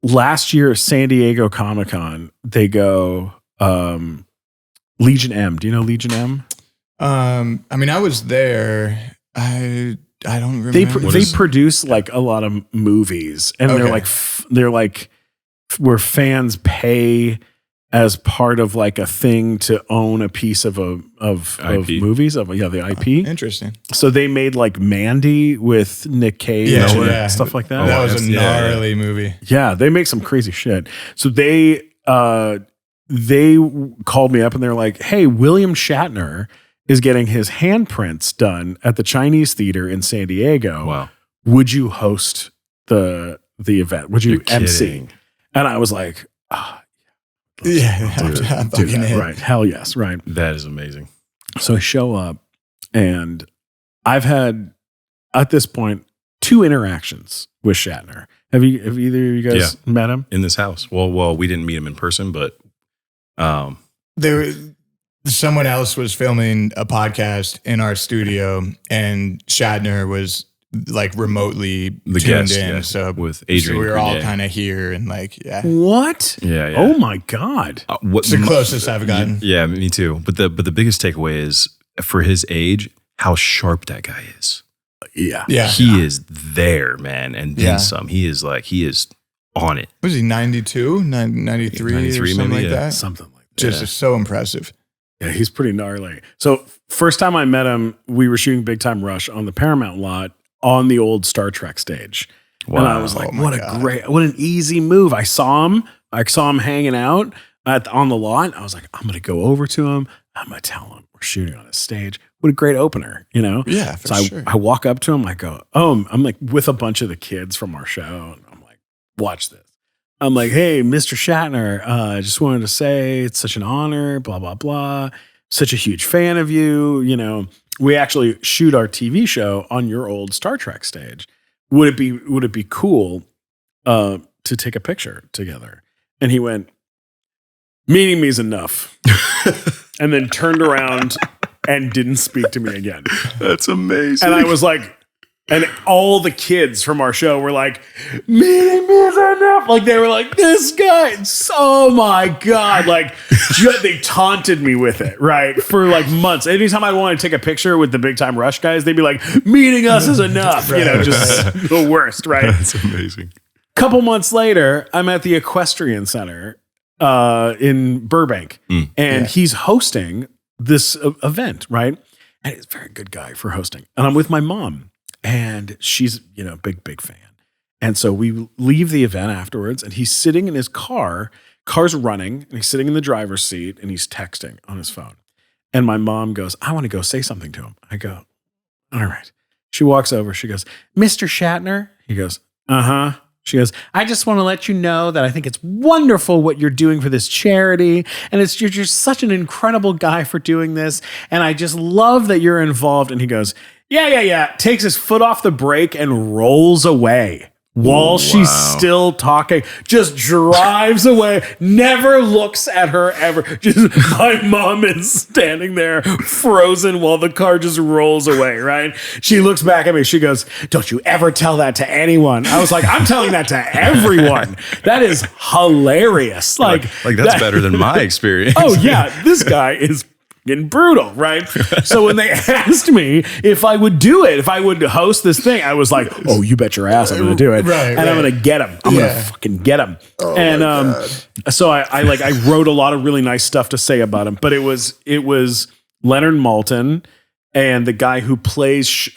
last year, San Diego Comic-Con, they go Legion M. Do you know Legion M? I mean, I was there. I don't remember. They produce like a lot of movies, and they're like where fans pay as part of like a thing to own a piece of movies of the IP. Interesting. So they made like Mandy with Nick Cage and stuff like that. That was a gnarly movie. Yeah, they make some crazy shit. So they called me up and they're like, "Hey, William Shatner is getting his handprints done at the Chinese Theater in San Diego. Wow. Would you host the event? Would you MC?" And I was like, right. Hell yes. Right. That is amazing. So I show up and I've had at this point 2 interactions with Shatner. Have either of you guys met him? In this house. Well, we didn't meet him in person, but someone else was filming a podcast in our studio and Shatner was like remotely tuned in. So with Adrian, so we were all kind of here and like, What? Yeah. Oh my God. It's the closest I've gotten. Yeah, me too. But the biggest takeaway is for his age, how sharp that guy is. Yeah. He is there, man. And then some. He is on it. Was he 92, 93 or something maybe, like that? Something like that. Just so impressive. Yeah, he's pretty gnarly. So first time I met him, we were shooting Big Time Rush on the Paramount lot on the old Star Trek stage. Wow. And I was like, what an easy move. I saw him hanging out on the lot. I was like, I'm going to go over to him. I'm going to tell him we're shooting on a stage. What a great opener, you know? Yeah, for sure. I walk up to him. I go, I'm like with a bunch of the kids from our show. And I'm like, watch this. I'm like, hey, Mr. Shatner, I just wanted to say it's such an honor, blah, blah, blah. Such a huge fan of you. You know, we actually shoot our TV show on your old Star Trek stage. Would it be cool to take a picture together? And he went, meeting me is enough. And then turned around and didn't speak to me again. That's amazing. And I was like, and all the kids from our show were like, meeting me is enough. Like they were like, this guy, oh my God. Like they taunted me with it, right? For like months. Anytime I wanted to take a picture with the Big Time Rush guys, they'd be like, meeting us is enough. You know, just the worst, right? That's amazing. Couple months later, I'm at the Equestrian Center in Burbank. And he's hosting this event, right? And he's a very good guy for hosting. And I'm with my mom. And she's, big fan. And so we leave the event afterwards and he's sitting in his car's running, and he's sitting in the driver's seat and he's texting on his phone. And my mom goes, I want to go say something to him. I go, all right. She walks over. She goes, Mr. Shatner? He goes, uh-huh. She goes, I just want to let you know that I think it's wonderful what you're doing for this charity. And you're just such an incredible guy for doing this. And I just love that you're involved. And he goes, yeah. Takes his foot off the brake and rolls away while she's still talking. Just drives away. Never looks at her ever. Just my mom is standing there frozen while the car just rolls away, right? She looks back at me. She goes, don't you ever tell that to anyone. I was like, I'm telling that to everyone. That is hilarious. Like that's better than my experience. Oh yeah. This guy is getting brutal, right? So when they asked me if I would do it, if I would host this thing, I was like, oh, you bet your ass I'm going to do it. Right, I'm going to get him. I'm going to fucking get him. Oh, and so I wrote a lot of really nice stuff to say about him, but it was Leonard Maltin and the guy who plays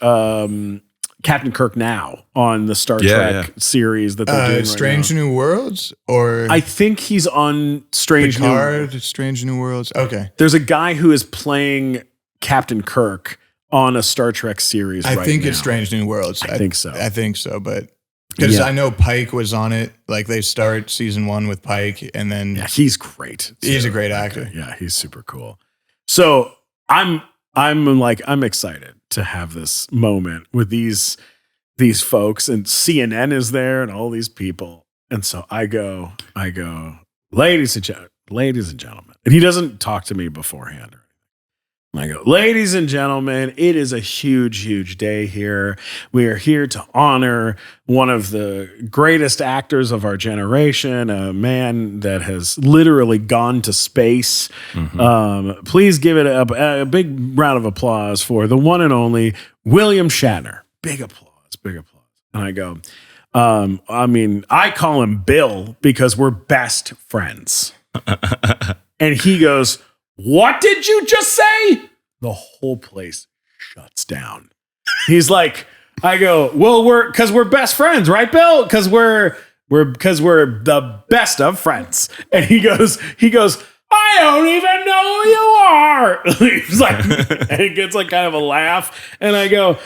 Captain Kirk now on the Star Trek series that they're doing right Strange now. New Worlds? Or I think he's on Strange New Worlds. Okay. There's a guy who is playing Captain Kirk on a Star Trek series I think it's Strange New Worlds. I think so. I think so, but because I know Pike was on it. Like they start season 1 with Pike and then he's great. He's a great actor. Yeah, he's super cool. So I'm excited to have this moment with these folks, and CNN is there and all these people. And so I go, ladies and gentlemen, and he doesn't talk to me beforehand. I'm And I go, ladies and gentlemen, it is a huge, huge day here. We are here to honor one of the greatest actors of our generation, a man that has literally gone to space. Please give it a big round of applause for the one and only William Shatner. Big applause, big applause. And I go, I call him Bill because we're best friends. And he goes, what did you just say? The whole place shuts down. He's like, I go, well, because we're best friends, right, Bill? Because we're the best of friends. And he goes, I don't even know who you are. He's like, and it gets like kind of a laugh. And I go,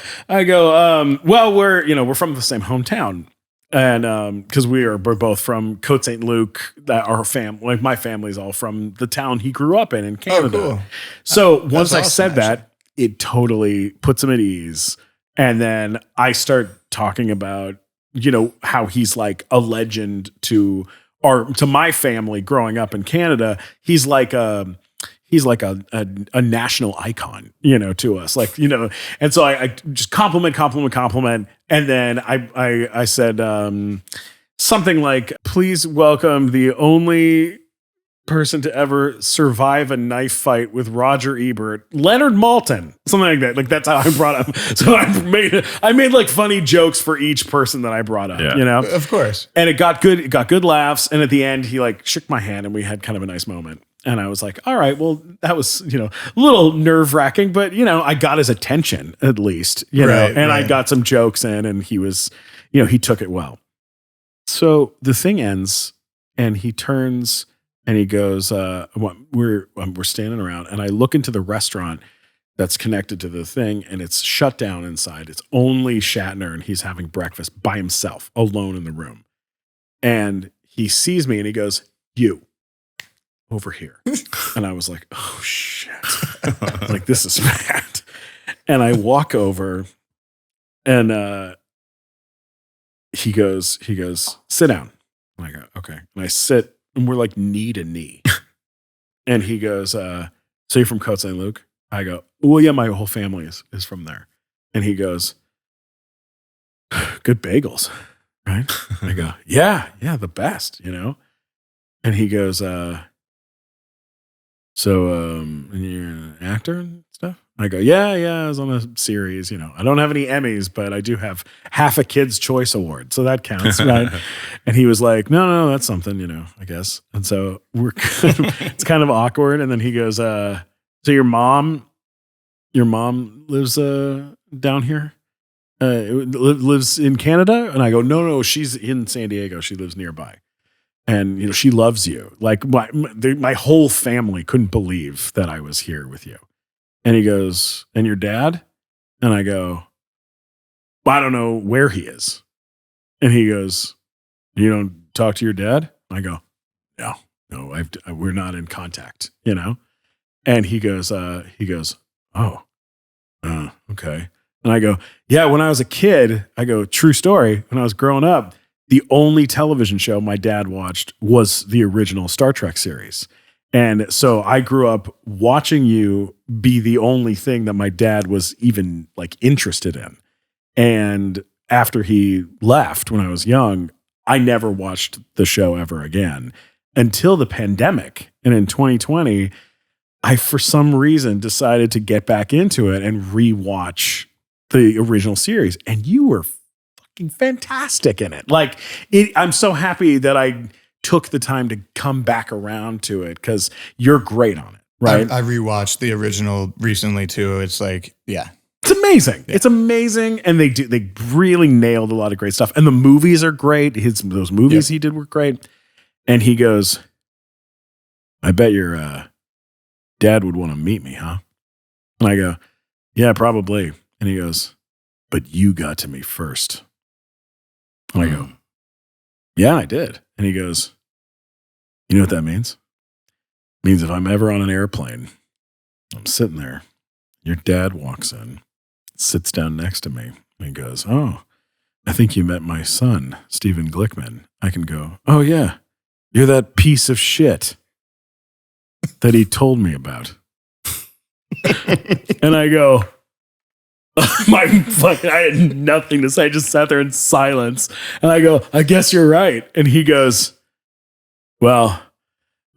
well, we're from the same hometown. And because we're both from Côte St. Luc, that our family, like my family's all from the town he grew up in Canada. Oh, cool. So once I said that, it totally puts him at ease. And then I start talking about, how he's like a legend to my family growing up in Canada. He's like a national icon, to us, and so I just compliment. And then I said something like, please welcome the only person to ever survive a knife fight with Roger Ebert, Leonard Maltin, something like that. Like that's how I brought up. So I made like funny jokes for each person that I brought up, Of course. And it got good laughs. And at the end, he like shook my hand and we had kind of a nice moment. And I was like, all right, well, that was, a little nerve wracking, but, I got his attention at least, I got some jokes in and he was, he took it well. So the thing ends and he turns and he goes, we're standing around and I look into the restaurant that's connected to the thing and it's shut down inside. It's only Shatner and he's having breakfast by himself, alone in the room. And he sees me and he goes, you. Over here. And I was like, oh shit. Like this is bad. And I walk over and he goes, sit down. And I go, okay. And I sit and we're like knee to knee. And he goes, so you're from Côte St. Luc? I go, well, yeah, my whole family is from there. And he goes, good bagels, right? I go, yeah, the best, And he goes, so you're an actor and stuff? I go, yeah, I was on a series, I don't have any Emmys, but I do have half a Kids' Choice Award, so that counts, right? And he was like, no, that's something, I guess. And so it's kind of awkward. And then he goes, so your mom lives down here? Lives in Canada? And I go, no, she's in San Diego. She lives nearby. And, she loves you. Like my whole family couldn't believe that I was here with you. And he goes, and your dad? And I go, well, I don't know where he is. And he goes, you don't talk to your dad? I go, no, we're not in contact, And he goes, oh, okay. And I go, yeah, when I was a kid, I go, true story. When I was growing up, the only television show my dad watched was the original Star Trek series. And so I grew up watching you be the only thing that my dad was even like interested in. And after he left when I was young, I never watched the show ever again until the pandemic. And in 2020, I, for some reason, decided to get back into it and rewatch the original series. And you were fantastic in it. Like I'm so happy that I took the time to come back around to it because you're great on it, right? I rewatched the original recently too. It's like, yeah. It's amazing. Yeah. It's amazing. And they really nailed a lot of great stuff. And the movies are great. Those movies he did were great. And he goes, I bet your dad would want to meet me, huh? And I go, yeah, probably. And he goes, but you got to me first. And I go, yeah, I did. And he goes, you know what that means? It means if I'm ever on an airplane, I'm sitting there, your dad walks in, sits down next to me, and he goes, oh, I think you met my son, Stephen Glickman. I can go, oh yeah, you're that piece of shit that he told me about. And I go, I had nothing to say. I just sat there in silence. And I go, I guess you're right. And he goes, well,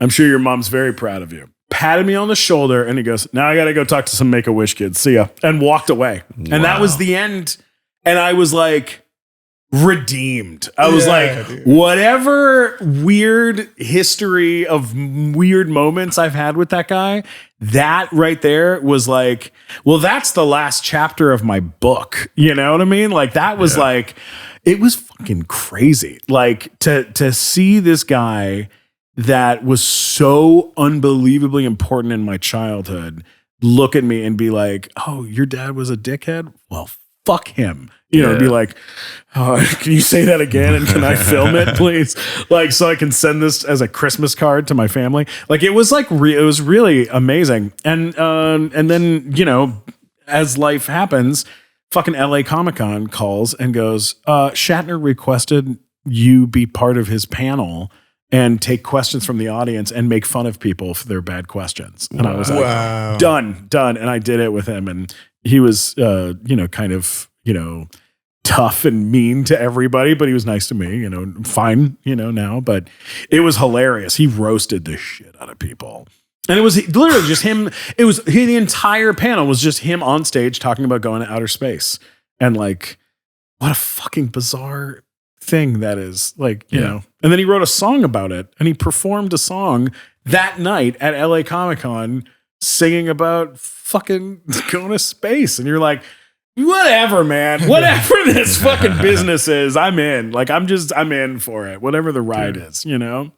I'm sure your mom's very proud of you. Patted me on the shoulder and he goes, now I got to go talk to some Make-A-Wish kids. See ya. And walked away. Wow. And that was the end. And I was like, redeemed. I was whatever weird history of weird moments I've had with that guy, that right there was like, well, that's the last chapter of my book. You know what I mean? Like that was like, it was fucking crazy. Like to see this guy that was so unbelievably important in my childhood look at me and be like, oh, your dad was a dickhead? Well, fuck him. You know, be like, oh, can you say that again? And can I film it, please? Like, so I can send this as a Christmas card to my family. Like, it was like, it was really amazing. And then, you know, as life happens, fucking LA Comic-Con calls and goes, Shatner requested you be part of his panel and take questions from the audience and make fun of people for their bad questions. And I was like, done. And I did it with him. And he was, you know, kind of, you know, tough and mean to everybody, but he was nice to me, you know, fine, you know, now, but it was hilarious. He roasted the shit out of people. And it was literally just him. The entire panel was just him on stage talking about going to outer space. And like, what a fucking bizarre thing that is, like, you know. And then he wrote a song about it and he performed a song that night at LA Comic-Con singing about fucking going to space. And you're like, whatever, man. Whatever this fucking business is, I'm in. Like, I'm in for it. Whatever the ride is, you know?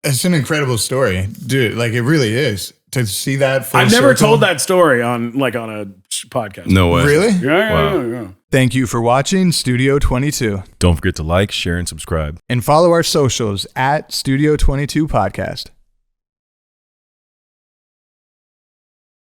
It's an incredible story, dude. Like, it really is. To see that I've never told that story on a podcast. No way. Really? Yeah. Thank you for watching Studio 22. Don't forget to like, share, and subscribe. And follow our socials at Studio 22 Podcast.